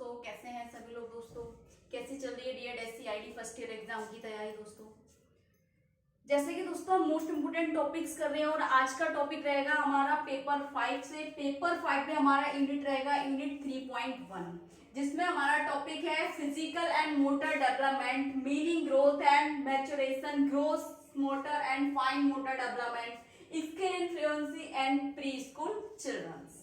दोस्तों, कैसे हैं सभी लोग। दोस्तों कैसी चल रही है DED फर्स्ट ईयर एग्जाम की तैयारी। दोस्तों जैसे कि दोस्तों हम मोस्ट इंपोर्टेंट टॉपिक्स कर रहे हैं और आज का टॉपिक रहेगा हमारा पेपर 5 से। पेपर 5 में हमारा यूनिट रहेगा यूनिट 3.1, जिसमें हमारा टॉपिक है physical and motor development, meaning, growth and maturation, growth motor and fine motor development, skill in fluency and preschool childrens.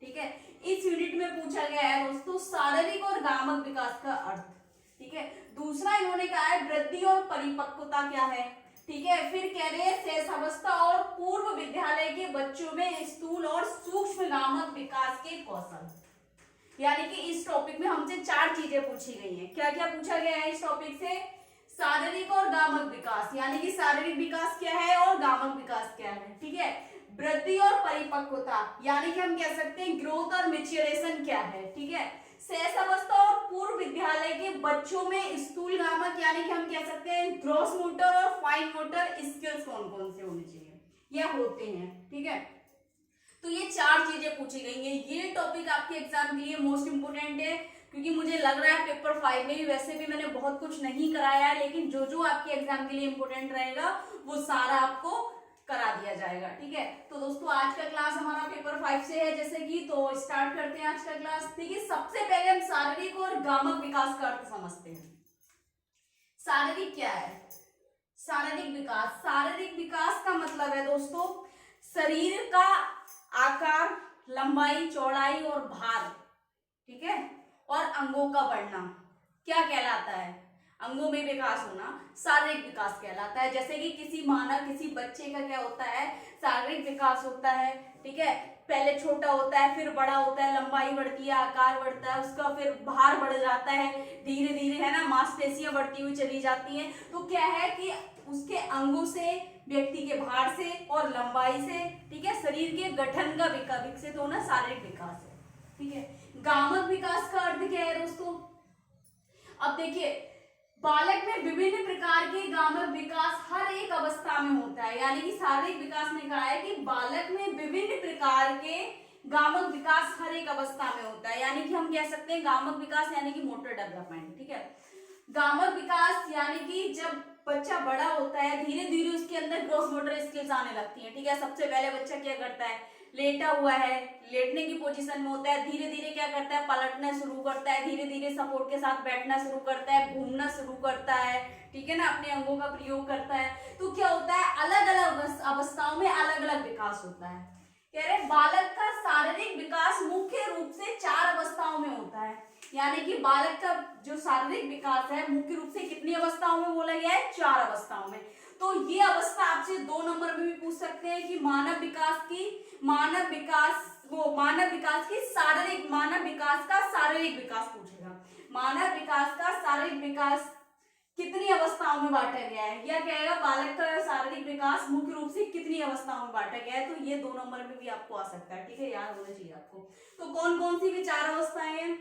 ठीक है, इस यूनिट में पूछा गया है दोस्तों शारीरिक और गामक विकास का अर्थ। ठीक है, दूसरा इन्होंने कहा है वृद्धि और परिपक्वता क्या है। ठीक है, फिर कह रहे हैं शैशवावस्था और पूर्व विद्यालय के बच्चों में स्थूल और सूक्ष्म गामक विकास के कौशल। यानी कि इस टॉपिक में हमसे 4 चीजें पूछी गई हैं। क्या क्या पूछा गया है इस टॉपिक से? शारीरिक और गामक विकास, यानी कि शारीरिक विकास क्या है और गामक विकास क्या है। ठीक है, वृद्धि और परिपक्वता, यानी कि हम कह सकते हैं ग्रोथ और मैच्योरेशन क्या है। ठीक है, शैशवावस्था और पूर्व विद्यालय के बच्चों में स्थूल गामक, यानी कि हम कह सकते हैं ग्रॉस मोटर और फाइन मोटर स्किल्स कौन कौन से होने चाहिए या होते हैं। ठीक है, तो ये 4 चीजें पूछी गई हैं। ये टॉपिक आपके एग्जाम के लिए मोस्ट इंपोर्टेंट है, क्योंकि मुझे लग रहा है पेपर 5 में भी वैसे भी मैंने बहुत कुछ नहीं कराया है, लेकिन जो जो आपके एग्जाम के लिए इंपोर्टेंट रहेगा वो सारा आपको करा दिया जाएगा। ठीक है, तो दोस्तों आज का क्लास हमारा पेपर 5 से है जैसे कि, तो स्टार्ट करते हैं आज का क्लास। ठीक है, सबसे पहले हम शारीरिक और गामक विकास का अर्थ समझते हैं। शारीरिक क्या है? शारीरिक विकास, शारीरिक विकास का मतलब है दोस्तों शरीर का आकार, लंबाई, चौड़ाई और भार। ठीक है, और अंगों का बढ़ना क्या कहलाता है? अंगों में विकास होना शारीरिक विकास कहलाता है। जैसे कि किसी मानव, किसी बच्चे का क्या होता है? शारीरिक विकास होता है। ठीक है, पहले छोटा होता है, फिर बड़ा होता है, लंबाई बढ़ती है, आकार बढ़ता है उसका, फिर भार बढ़ जाता है धीरे धीरे, है ना, मांसपेशियां बढ़ती हुई चली जाती हैं। तो क्या है कि उसके अंगों से, व्यक्ति के भार से और लंबाई से, ठीक है, शरीर के गठन का विकसित होना शारीरिक विकास है। ठीक है, गामक विकास का अर्थ क्या है दोस्तों? अब देखिए, बालक में विभिन्न प्रकार के गामक विकास हर एक अवस्था में होता है। यानी कि शारीरिक विकास ने कहा है कि बालक में विभिन्न प्रकार के गामक विकास हर एक अवस्था में होता है। यानी कि हम कह सकते हैं गामक विकास यानी कि मोटर डेवलपमेंट। ठीक है, गामक विकास यानी कि जब बच्चा बड़ा होता है धीरे धीरे उसके अंदर ग्रॉस मोटर स्किल्स आने लगती हैं। ठीक है, सबसे पहले बच्चा क्या करता है? लेटा हुआ है, लेटने की पोजीशन में होता है, धीरे धीरे क्या करता है? पलटना शुरू करता है, धीरे धीरे सपोर्ट के साथ बैठना शुरू करता है, घूमना शुरू करता है। ठीक है ना, अपने अंगों का प्रयोग करता है। तो क्या होता है? अलग अलग अवस्थाओं में अलग अलग विकास होता है। कह रहे बालक का शारीरिक विकास मुख्य रूप से 4 अवस्थाओं में होता है। यानी कि बालक का जो शारीरिक विकास है मुख्य रूप से कितनी अवस्थाओं में बोला गया है? 4 अवस्थाओं में। तो ये अवस्था आपसे 2 नंबर में भी पूछ सकते हैं कि मानव विकास का शारीरिक विकास पूछेगा। मानव विकास का शारीरिक विकास कितनी अवस्थाओं में बांटा गया है, या कहेगा बालक का शारीरिक विकास मुख्य रूप से कितनी अवस्थाओं में बांटा गया है। तो ये 2 नंबर में भी आपको आ सकता है। ठीक है, याद होना चाहिए आपको। तो कौन कौन सी भी 4 अवस्थाएं हैं?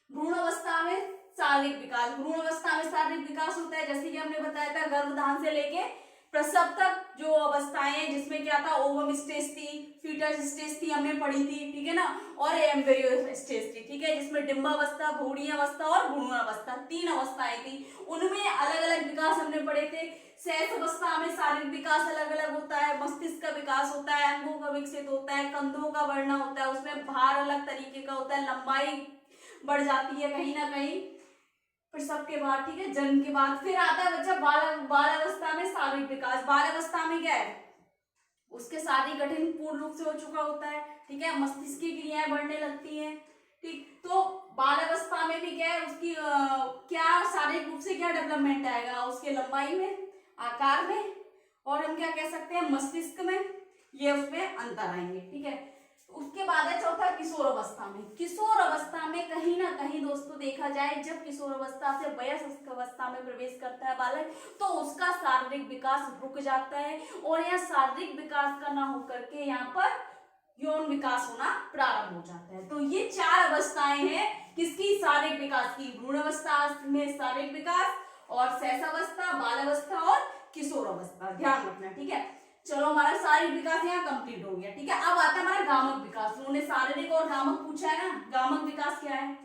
भ्रूण अवस्था में शारीरिक विकास, भ्रूण अवस्था में शारीरिक विकास होता है जैसे कि हमने बताया था गर्भधान से लेके प्रसव तक जो अवस्थाएं हैं, जिसमें क्या था? ओवम स्टेज थी, फीटस स्टेज थी, हमने पढ़ी थी। ठीक है ना, और एम्ब्रियो स्टेज थी। ठीक है, जिसमें डिंबावस्था, भ्रूणीय अवस्था और भ्रूणावस्था 3 अवस्थाएं थी। उनमें अलग अलग विकास हमने पढ़े थे। शैशवावस्था में शारीरिक विकास अलग अलग होता है, मस्तिष्क का विकास होता है, अंगों का विकसित होता है, कंधों का बढ़ना होता है, उसमें भार अलग तरीके का होता है, लंबाई बढ़ जाती है कहीं ना कहीं प्रसव के बाद। ठीक है, जन्म के बाद। फिर आता है बच्चा बाल अवस्था में शारीरिक विकास। बाल अवस्था में क्या है? उसके शारीरिक गठन पूर्ण रूप से हो चुका होता है। ठीक है, मस्तिष्क की क्रियाएं बढ़ने लगती हैं। ठीक, तो बाल अवस्था में भी क्या है? उसकी क्या शारीरिक रूप से क्या डेवलपमेंट आएगा? उसके लंबाई में, आकार में, और हम क्या कह सकते हैं मस्तिष्क में, ये उसमें अंतर आएंगे। ठीक है, उसके बाद है चौथा किशोर अवस्था में। किशोर अवस्था में कहीं ना कहीं दोस्तों देखा जाए, जब किशोर अवस्था से वयस्क अवस्था में प्रवेश करता है बालक, तो उसका शारीरिक विकास रुक जाता है और यहाँ शारीरिक विकास का ना होकर के यहाँ पर यौन विकास होना प्रारंभ हो जाता है। तो ये 4 अवस्थाएं हैं किसकी? शारीरिक विकास की। भ्रूण अवस्था में शारीरिक विकास, और शैशवावस्था, बाल अवस्था और किशोर अवस्था, ध्यान रखना। ठीक है, चलो हमारा शारीरिक विकास यहाँ कंप्लीट हो गया। ठीक है, अब आता है हमारा गामक विकास। उन्होंने शारीरिक और गामक पूछा है ना। गामक विकास क्या है?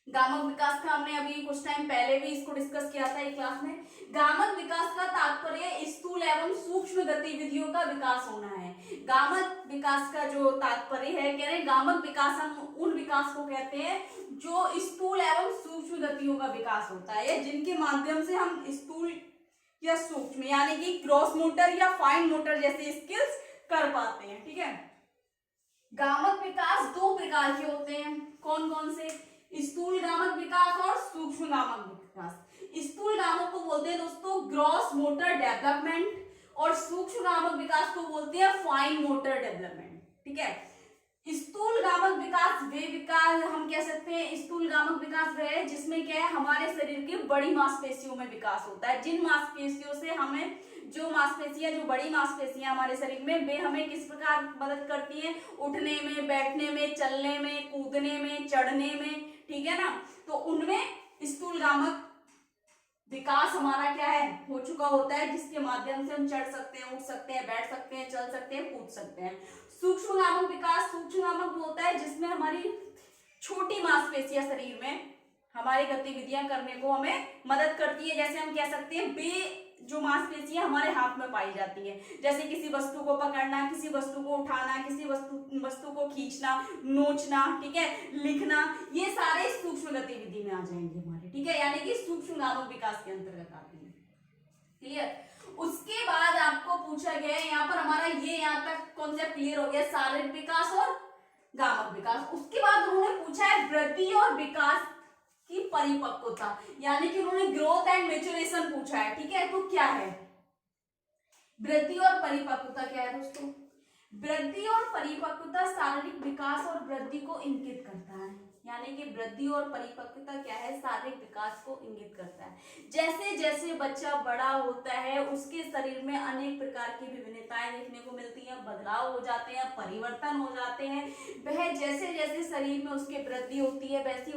गामक विकास का हमने अभी कुछ टाइम पहले भी इसको डिस्कस किया था एक क्लास में। गामक विकास का तात्पर्य स्थूल एवं सूक्ष्म गतिविधियों का विकास होना है। गामक विकास का जो तात्पर्य है, कह रहे गामक विकास हम उन विकास को कहते हैं जो स्थूल एवं सूक्ष्म गतियों का विकास होता है, जिनके माध्यम से हम स्थूल या सूक्ष्म यानी कि ग्रॉस मोटर या फाइन मोटर जैसे स्किल्स कर पाते हैं। ठीक है, गामक विकास दो प्रकार के होते हैं, कौन कौन से? स्थूल गामक विकास और सूक्ष्म गामक विकास। स्थूल गामक को बोलते हैं दोस्तों ग्रॉस मोटर डेवलपमेंट, और सूक्ष्म गामक विकास को बोलते हैं फाइन मोटर डेवलपमेंट। ठीक है, स्थूल गामक विकास वे विकास हम कह सकते हैं, स्थूल गामक विकास वह है जिसमें क्या है हमारे शरीर की बड़ी मांसपेशियों में विकास होता है। जिन मांसपेशियों से हमें जो मांसपेशियां, जो बड़ी मांसपेशियां हमारे शरीर में, वे हमें किस प्रकार मदद करती हैं? उठने में, बैठने में, चलने में, कूदने में, चढ़ने में। ठीक है ना, तो उनमें स्थूल गामक विकास हमारा क्या है हो चुका होता है, जिसके माध्यम से हम चढ़ सकते हैं, उठ सकते हैं, बैठ सकते हैं, चल सकते हैं, कूद सकते हैं। सूक्ष्म गामक विकास, सूक्ष्म गामक होता है जिसमें हमारी छोटी मांसपेशियां शरीर में हमारी गतिविधियां करने को हमें मदद करती है। जैसे हम कह सकते हैं बे जो मांसपेशियां हमारे हाथ में पाई जाती है, जैसे किसी वस्तु को पकड़ना, किसी वस्तु को उठाना, किसी वस्तु को खींचना, नोचना, ठीक है, लिखना, ये सारे सूक्ष्म गतिविधि में आ जाएंगे हमारे। ठीक है, यानी कि सूक्ष्म गामक विकास के अंतर्गत आते हैं। क्लियर? उसके बाद आपको पूछा गया है, यहाँ पर हमारा ये यहाँ तक कॉन्सेप्ट क्लियर हो गया, शारीरिक विकास और गामक विकास। उसके बाद उन्होंने पूछा है वृद्धि और विकास की परिपक्वता, यानी कि उन्होंने ग्रोथ एंड मैच्योरेशन पूछा है। ठीक है, तो क्या है वृद्धि और परिपक्वता? क्या है दोस्तों? वृद्धि और परिपक्वता शारीरिक विकास और वृद्धि को इंगित करता है, यानी कि वृद्धि और परिपक्वता क्या है? शारीरिक विकास को इंगित करता है। जैसे जैसे बच्चा बड़ा होता है उसके शरीर में अनेक प्रकार की विभिन्नताएं देखने को मिलती हैं, बदलाव हो जाते हैं, परिवर्तन हो जाते हैं। वह जैसे जैसे शरीर में उसकी वृद्धि होती है वैसे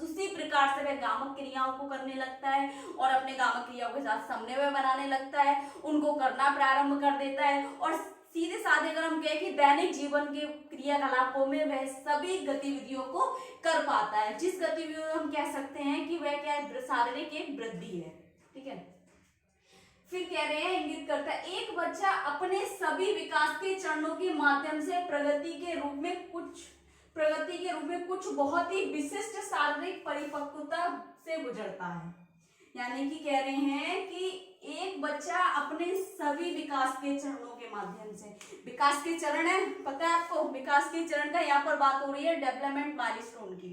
उसी प्रकार से वह गामक क्रियाओं को करने लगता है और अपने गामक क्रियाओं के साथ समन्वय बनाने लगता है, उनको करना प्रारंभ कर देता है। और सीधे साधे अगर हम कहें कि दैनिक जीवन के क्रियाकलापों में वह सभी गतिविधियों को कर पाता है, जिस गतिविधियों में हम कह सकते हैं कि वह क्या है? शारीरिक एक वृद्धि है। ठीक है, फिर कह रहे हैं इंगित करता है एक बच्चा अपने सभी विकास के चरणों के माध्यम से प्रगति के रूप में कुछ बहुत ही विशिष्ट शारीरिक परिपक्वता से गुजरता है। यानी कि कह रहे हैं कि एक बच्चा अपने सभी विकास के चरणों के माध्यम से, विकास के चरण है पता है आपको, विकास के चरण का यहाँ पर बात हो रही है डेवलपमेंट माइलस्टोन की,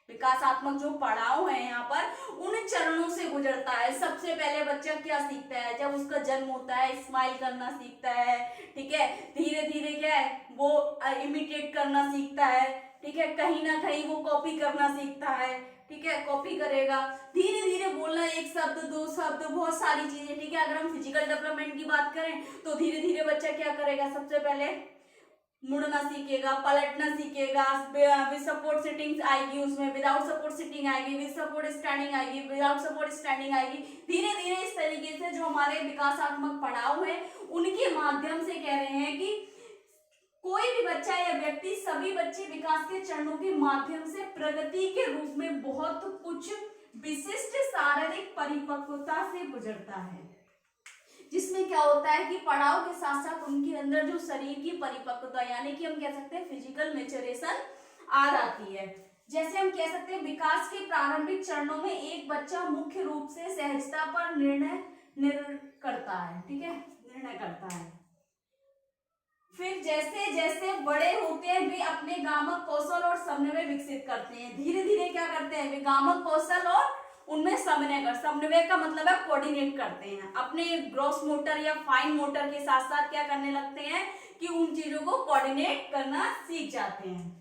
विकासात्मक जो पड़ाव है यहाँ पर उन चरणों से गुजरता है। सबसे पहले बच्चा क्या सीखता है? जब उसका जन्म होता है स्माइल करना सीखता है। ठीक है, धीरे धीरे क्या है वो इमिटेट करना सीखता है। ठीक है, कहीं ना कहीं वो कॉपी करना सीखता है। ठीक है, कॉपी करेगा, धीरे धीरे बोलना, एक शब्द, दो शब्द, बहुत सारी चीजें। ठीक है, अगर हम फिजिकल डेवलपमेंट की बात करें तो धीरे धीरे बच्चा क्या करेगा? सबसे पहले मुड़ना सीखेगा, पलटना सीखेगा, विद सपोर्ट सिटिंग आएगी, उसमें विदाउट सपोर्ट सिटिंग आएगी, विद सपोर्ट स्टैंडिंग आएगी, विदाउट सपोर्ट स्टैंडिंग आएगी। धीरे धीरे इस तरीके से जो हमारे विकासात्मक पड़ाव है उनके माध्यम से कह रहे हैं कि कोई भी बच्चा या व्यक्ति, सभी बच्चे विकास के चरणों के माध्यम से प्रगति के रूप में बहुत कुछ विशिष्ट शारीरिक परिपक्वता से गुजरता है, जिसमें क्या होता है कि पड़ाव के साथ साथ उनके अंदर जो शरीर की परिपक्वता यानी कि हम कह सकते हैं फिजिकल मैच्योरेशन आ जाती है। जैसे हम कह सकते हैं विकास के प्रारंभिक चरणों में एक बच्चा मुख्य रूप से सहजता पर निर्णय करता है। ठीक है, निर्णय करता है। फिर जैसे जैसे बड़े होते हैं वे अपने गामक कौशल और समन्वय विकसित करते हैं। धीरे धीरे क्या करते हैं? वे गामक कौशल और उनमें समन्वय का मतलब है कोऑर्डिनेट करते हैं। अपने ग्रॉस मोटर या फाइन मोटर के साथ साथ क्या करने लगते हैं कि उन चीजों को कोऑर्डिनेट करना सीख जाते हैं।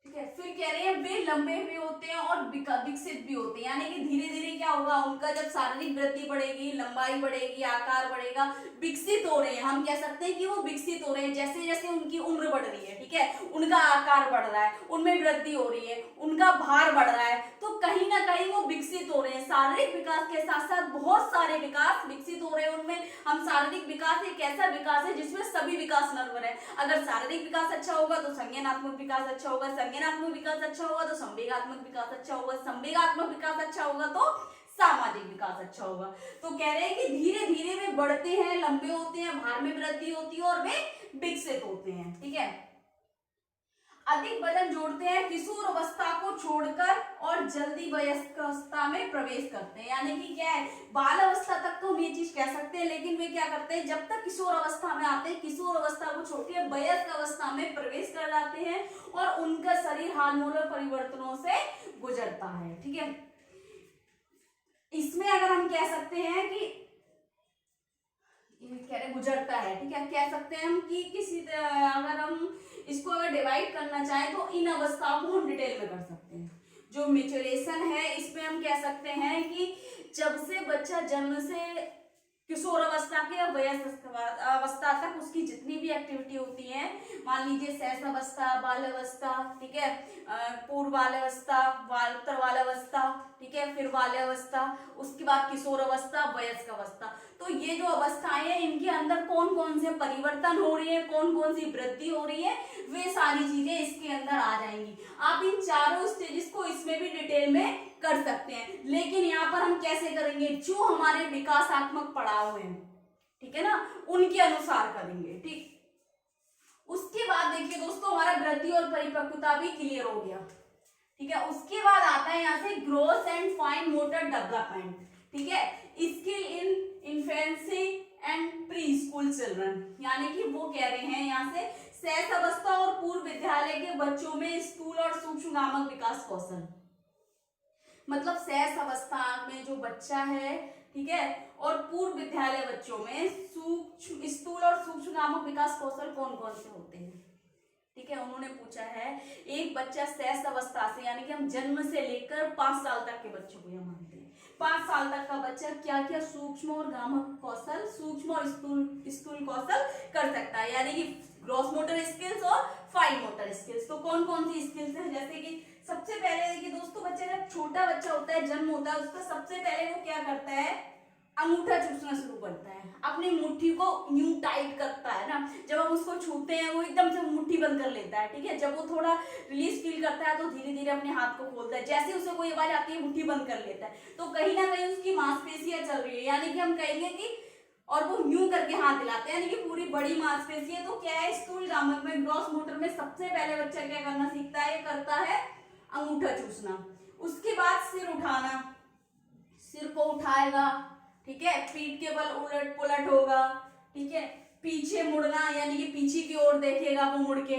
ठीक है, फिर कह रहे हैं वे लंबे भी होते हैं और विकसित भी होते हैं, यानी कि धीरे धीरे क्या होगा उनका, जब शारीरिक वृद्धि बढ़ेगी, लंबाई बढ़ेगी, आकार बढ़ेगा, विकसित हो रहे हैं, हम कह सकते हैं कि वो विकसित हो रहे हैं जैसे जैसे उनकी उम्र बढ़ रही है। ठीक है, उनका आकार बढ़ रहा है, उनमें वृद्धि हो रही है, उनका भार बढ़ रहा है, तो कहीं ना कहीं वो विकसित हो रहे हैं। शारीरिक विकास के साथ साथ बहुत सारे विकास विकसित हो रहे हैं उनमें। हम शारीरिक विकास एक ऐसा विकास है जिसमें सभी विकास नर्वर है। अगर शारीरिक विकास अच्छा होगा तो संज्ञानात्मक विकास अच्छा होगा, संज्ञानात्मक विकास अच्छा होगा तो संवेगात्मक विकास अच्छा होगा, संवेगात्मक विकास अच्छा होगा तो सामाजिक विकास अच्छा होगा। तो कह रहे हैं कि धीरे धीरे वे बढ़ते हैं, लंबे होते हैं, भार में वृद्धि होती है और वे विकसित होते हैं। ठीक है, अधिक वजन जोड़ते हैं, किशोर अवस्था को छोड़कर और जल्दी वयस्क अवस्था में प्रवेश करते हैं। यानी कि क्या है, बाल अवस्था तक तो हम ये चीज कह सकते हैं, लेकिन वे क्या करते हैं, जब तक किशोर अवस्था में आते हैं, किशोर अवस्था को छोड़ के वयस्क अवस्था में प्रवेश कर जाते हैं और उनका शरीर हार्मोनल परिवर्तनों से गुजरता है। ठीक है, इसमें अगर हम कह सकते हैं कि कह रहे गुजरता है, ठीक है, कह सकते हैं हम कि किसी अगर हम इसको अगर डिवाइड करना चाहें तो इन अवस्थाओं को हम डिटेल में कर सकते हैं। जो मेच्योरेशन है इसमें हम कह सकते हैं कि जब से बच्चा जन्म से किशोर अवस्था के वयस्क अवस्था तक उसकी जितनी भी एक्टिविटी होती है, मान लीजिए शैशव अवस्था, बाल अवस्था, ठीक है, पूर्व बाल अवस्था, उत्तर बाल अवस्था, ठीक है, फिर बाल अवस्था, उसके बाद किशोर अवस्था, वयस्क अवस्था। तो ये जो अवस्थाएं हैं इनके अंदर कौन कौन से परिवर्तन हो रही है, कौन कौन सी वृद्धि हो रही है, वे सारी चीजें इसके अंदर आ जाएंगी। आप इन चारों स्टेजेस को इसमें भी डिटेल में कर सकते हैं, लेकिन यहाँ पर हम कैसे करेंगे, जो हमारे विकासात्मक पड़ाव हैं, ठीक है ना, उनके अनुसार करेंगे। ठीक, उसके बाद देखिए दोस्तों, हमारा वृद्धि और परिपक्वता भी क्लियर हो गया। ठीक है, उसके बाद आता है यहाँ से growth and fine motor development. ठीक है, skill in infancy and pre school children, यानी कि वो कह रहे हैं यहाँ से शैशव अवस्था और पूर्व विद्यालय के बच्चों में स्थूल और सूक्ष्म विकास कौशल, मतलब शैशव अवस्था में जो बच्चा है, ठीक है, और पूर्व विद्यालय बच्चों में सूक्ष्म, स्थूल और सूक्ष्म विकास कौशल कौन कौन से होते हैं। ठीक है, उन्होंने पूछा है एक बच्चा शैशव अवस्था से, यानी कि हम जन्म से लेकर 5 साल तक के बच्चों को यह मानते हैं, 5 साल तक का बच्चा क्या क्या सूक्ष्म और गामक कौशल, सूक्ष्म और स्थूल कौशल कर सकता है, यानी कि ग्रॉस मोटर स्किल्स और फाइन मोटर स्किल्स। तो कौन कौन सी स्किल्स है, जैसे कि सबसे पहले देखिए दोस्तों, बच्चा जब छोटा बच्चा होता है, जन्म होता है, उसका सबसे पहले वो क्या करता है, अंगूठा चूसना शुरू करता है, अपनी मुट्ठी को यूं टाइट करता है ना, जब हम उसको छूते हैं वो एकदम से मुट्ठी बंद कर लेता है। ठीक है, जब वो थोड़ा रिलीज फील करता है तो धीरे धीरे अपने हाथ को खोलता है, जैसे उसे कोई आवाज आती है मुट्ठी बंद कर लेता है। तो कहीं ना कहीं उसकी मांसपेशियां चल रही है, यानी कि हम कहेंगे कि, और वो यूं करके हाथ हिलाते हैं, यानी कि पूरी बड़ी मांसपेशी है। तो क्या है, स्थूल गामक में, ग्रॉस मोटर में सबसे पहले बच्चा क्या करना सीखता है, करता है अंगूठा चूसना। उसके बाद सिर उठाना, सिर को उठाएगा, ठीक है, पीठ के बल उलट पुलट होगा, ठीक है, पीछे मुड़ना, यानी कि पीछे की ओर देखेगा वो मुड़ के,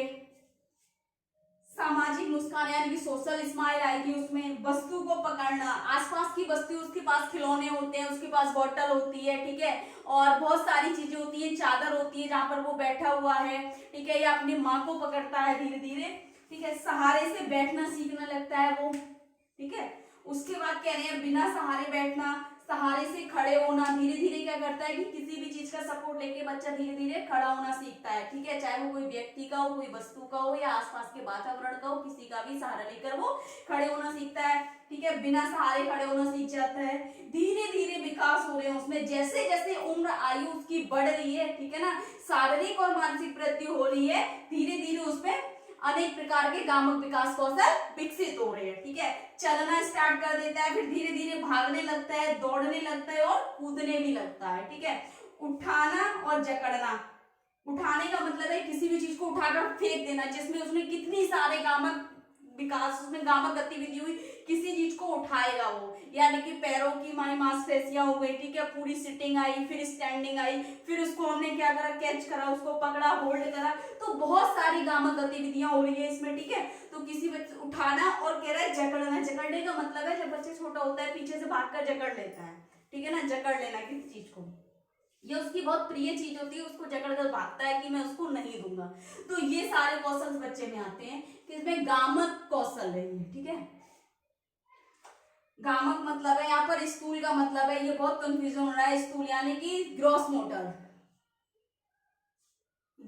सामाजिक मुस्कान यानी कि सोशल स्माइल आएगी उसमें, वस्तु को पकड़ना, आसपास की वस्तु, उसके पास खिलौने होते हैं, उसके पास बॉटल होती है, ठीक है, और बहुत सारी चीजें होती है, चादर होती है जहां पर वो बैठा हुआ है, ठीक है, या अपनी माँ को पकड़ता है धीरे धीरे, ठीक है, सहारे से बैठना सीखने लगता है वो, ठीक है। उसके बाद कह रहे हैं बिना सहारे बैठना, सहारे से खड़े होना, धीरे धीरे क्या करता है कि किसी भी चीज का सपोर्ट लेके बच्चा धीरे धीरे खड़ा होना सीखता है, ठीक है, चाहे वो कोई व्यक्ति का हो, कोई वस्तु का हो, या आसपास के वातावरण का हो, किसी का भी सहारा लेकर वो खड़े होना सीखता है, ठीक है, बिना सहारे खड़े होना सीख जाता है। धीरे धीरे विकास हो रहे हैं उसमें, जैसे जैसे उम्र आयु उसकी बढ़ रही है, ठीक है ना, शारीरिक और मानसिक वृद्धि हो रही है, धीरे धीरे उसमें अनेक प्रकार के गामक विकास कौशल विकसित हो रहे हैं, ठीक है, चलना स्टार्ट कर देता है, फिर धीरे धीरे भागने लगता है, दौड़ने लगता है और कूदने भी लगता है, ठीक है। उठाना और जकड़ना, उठाने का मतलब है किसी भी चीज को उठाकर फेंक देना, जिसमें उसने कितनी सारे गामक विकास, उसमें गामक गतिविधि हुई, किसी चीज को उठाएगा वो, यानी कि पैरों की मांसपेशियां हो गई, ठीक है, पूरी सिटिंग आई, फिर स्टैंडिंग आई, फिर उसको हमने क्या करा, कैच करा, उसको पकड़ा, होल्ड करा, तो बहुत सारी गामक गतिविधियां हो रही है इसमें, ठीक है। तो किसी बच्चे उठाना, और कह रहा है जकड़ना, जकड़ने का मतलब है जब बच्चे छोटा होता है पीछे से भागकर जकड़ लेता है, ठीक है ना, जकड़ लेना किसी चीज को, ये उसकी बहुत प्रिय चीज होती है, उसको जकड़कर भागता है कि मैं उसको नहीं दूंगा। तो ये सारे कौशल बच्चे में आते हैं, इसमें गामक कौशल है, ठीक है। गामक मतलब है, यहाँ पर स्थूल का मतलब है, ये बहुत कंफ्यूजन हो रहा है, स्थूल यानी कि ग्रॉस मोटर,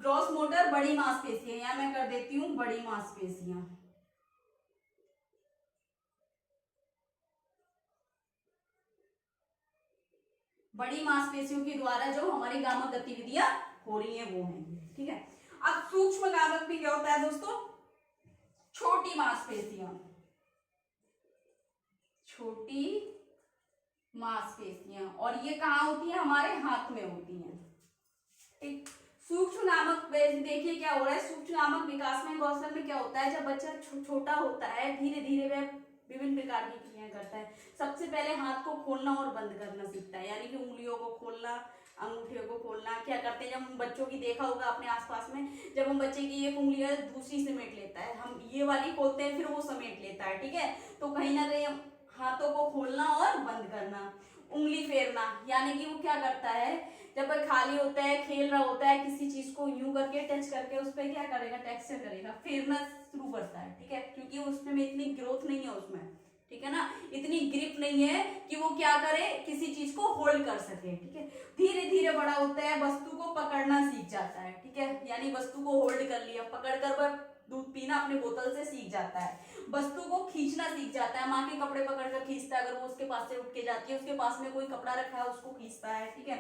ग्रॉस मोटर बड़ी मांसपेशियां, या मैं कर देती हूँ बड़ी मांसपेशियां। बड़ी मांसपेशियों के द्वारा जो हमारी गामक गतिविधियां हो रही हैं वो हैं, ठीक है। अब सूक्ष्म गामक में क्या होता है दोस्तों, छोटी मांसपेशियां, छोटी मांसपेशियां, और ये कहाँ होती है, हमारे हाथ में होती हैं, ठीक। सूक्ष्म नामक देखिए क्या हो रहा है, सूक्ष्म नामक विकास में कौशल में क्या होता है, जब बच्चा छोटा होता है धीरे धीरे वह विभिन्न प्रकार की क्रियाएं करता है। सबसे पहले हाथ को खोलना और बंद करना सीखता है, यानी कि उंगलियों को खोलना, अंगूठियों को खोलना। क्या करते हैं, जब हम बच्चों की देखा होगा अपने आसपास में, जब हम बच्चे की एक उंगली दूसरी समेट लेता है, हम ये वाली खोलते हैं फिर वो समेट लेता है, ठीक है। तो कहीं ना कहीं हाथों को खोलना और बंद करना। उंगली फेरना, यानी कि वो क्या करता है, जब वह खाली होता है, खेल रहा होता है, किसी चीज को यूं करके टच करके उस पर क्या करेगा, टेक्सचर करेगा, फेरना शुरू करता है, ठीक है, क्योंकि उसमें इतनी ग्रोथ नहीं है उसमें, ठीक है ना, इतनी ग्रिप नहीं है कि वो क्या करे, किसी चीज को होल्ड कर सके, ठीक है। धीरे धीरे बड़ा होता है, वस्तु को पकड़ना सीख जाता है, ठीक है, यानी वस्तु को होल्ड कर लिया, पकड़कर वह दूध पीना अपने बोतल से सीख जाता है। वस्तु को खींचना सीख जाता है, माँ के कपड़े पकड़कर खींचता है, अगर वो उसके पास से उठ के जाती है, उसके पास में कोई कपड़ा रखा है उसको खींचता है, ठीक है।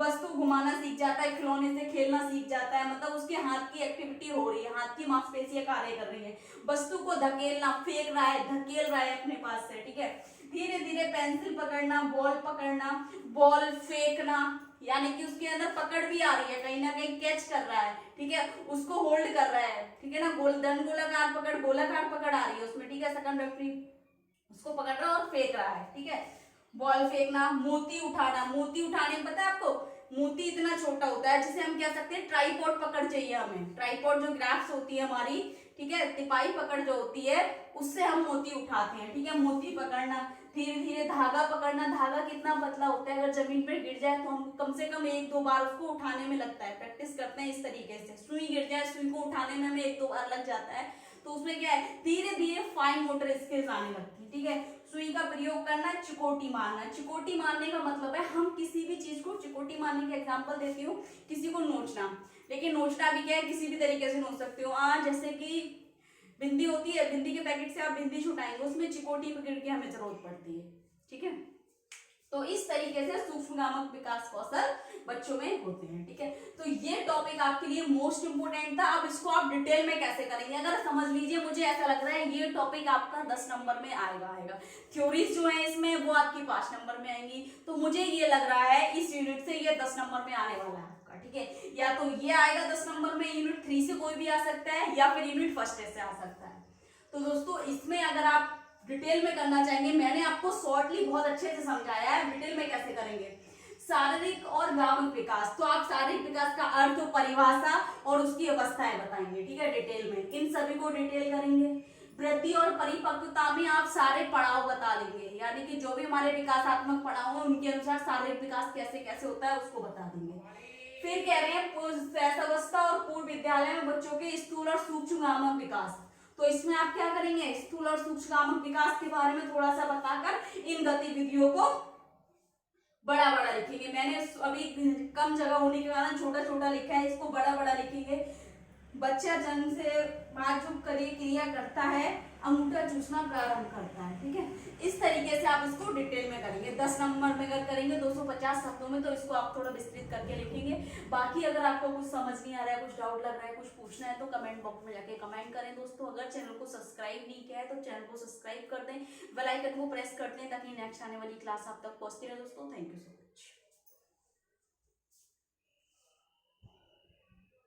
वस्तु घुमाना सीख जाता है, खिलौने से खेलना सीख जाता है, मतलब उसके हाथ की एक्टिविटी हो रही है, हाथ की मांसपेशियां कार्य कर रही है। वस्तु को धकेलना, फेंक रहा है, धकेल रहा है अपने पास से, ठीक है। धीरे धीरे पेंसिल पकड़ना, बॉल पकड़ना, बॉल फेंकना, यानी कि उसके अंदर पकड़ भी आ रही है, कहीं ना कहीं कैच कर रहा है, ठीक है, उसको होल्ड कर रहा है, ठीक है ना। दंड गोलाकार पकड़, गोलाकार पकड़ आ रही है उसमें, ठीक है। सेकंड रेफरी उसको पकड़ रहा है और फेंक रहा है, ठीक है। बॉल फेंकना, मोती उठाना, मोती उठाने में पता है आपको, मोती इतना छोटा होता है जिसे हम कह सकते हैं ट्राइपॉड पकड़ चाहिए हमें, ट्राइपॉड जो ग्राफ्स होती है हमारी, ठीक है, तिपाही पकड़ जो होती है उससे हम मोती उठाते हैं, ठीक है। मोती पकड़ना, धीरे धीरे धागा पकड़ना, धागा कितना पतला होता है, अगर जमीन पर गिर जाए तो हम कम से कम 1-2 बार उसको उठाने में लगता है, प्रैक्टिस करते हैं इस तरीके से। सुई गिर जाए, सुई को उठाने में हमें 1-2 बार लग जाता है, तो उसमें क्या है, धीरे धीरे फाइन मोटर स्किल्स आने लगती है, ठीक है। सुई का प्रयोग करना, चिकोटी मारना, चिकोटी मारने का मतलब है हम किसी भी चीज को, चिकोटी मारने की एग्जांपल देती हूँ, किसी को नोचना, लेकिन नोचना भी क्या है, किसी भी तरीके से नोच सकते हो। जैसे कि बिंदी होती है, बिंदी के पैकेट से आप बिंदी छुटाएंगे, उसमें चिकोटी पकड़ के हमें जरूरत पड़ती है, ठीक है। तो इस तरीके से सूक्ष्मगामक विकास कौशल बच्चों में होते हैं, ठीक है। तो ये टॉपिक आपके लिए मोस्ट इंपोर्टेंट था। अब इसको आप डिटेल में कैसे करेंगे, अगर समझ लीजिए, मुझे ऐसा लग रहा है ये टॉपिक आपका 10 नंबर में आएगा। थ्योरीज जो है इसमें वो आपकी 5 नंबर में आएंगी, तो मुझे ये लग रहा है इस यूनिट से ये 10 नंबर में आने वाला है आपका, ठीक है। या तो ये आएगा 10 नंबर में, यूनिट 3 से कोई भी आ सकता है, या फिर यूनिट फर्स्ट से आ सकता है। तो दोस्तों इसमें अगर आप डिटेल में करना चाहेंगे, मैंने आपको शॉर्टली बहुत अच्छे से समझाया है, डिटेल में कैसे करेंगे। शारीरिक और गामक विकास, तो आप शारीरिक विकास का अर्थ, परिभाषा और उसकी अवस्थाएं बताएंगे, ठीक है, डिटेल में, इन सभी को डिटेल करेंगे। वृद्धि और परिपक्वता में आप सारे पड़ाव बता देंगे, यानी कि जो भी हमारे विकासात्मक पड़ाव हैं उनके अनुसार शारीरिक विकास कैसे कैसे होता है उसको बता देंगे। फिर कह रहे हैं शैशवावस्था और पूर्व विद्यालय में बच्चों के स्थूल और सूक्ष्म गामक विकास, तो इसमें आप क्या करेंगे, स्थूल और सूक्ष्म विकास के बारे में थोड़ा सा बताकर इन गतिविधियों को बड़ा बड़ा लिखेंगे। मैंने अभी कम जगह होने के कारण छोटा छोटा लिखा है, इसको बड़ा बड़ा लिखेंगे। बच्चा जन्म से बाद जो क्रिया करता है, अंगूठा चूसना प्रारंभ करता है, ठीक है। इस तरीके से आप इसको डिटेल में करेंगे। 10 नंबर में अगर करेंगे 250 शब्दों में, तो इसको आप थोड़ा विस्तृत करके लिखेंगे। बाकी अगर आपको कुछ समझ नहीं आ रहा है, कुछ डाउट लग रहा है, कुछ पूछना है, तो कमेंट बॉक्स में जाके कमेंट करें दोस्तों। अगर चैनल को सब्सक्राइब नहीं किया है तो चैनल को सब्सक्राइब कर दें, बेल आइकन को प्रेस कर दें, ताकि नेक्स्ट आने वाली क्लास आप तक पहुंचती रहे दोस्तों। Thank you so much.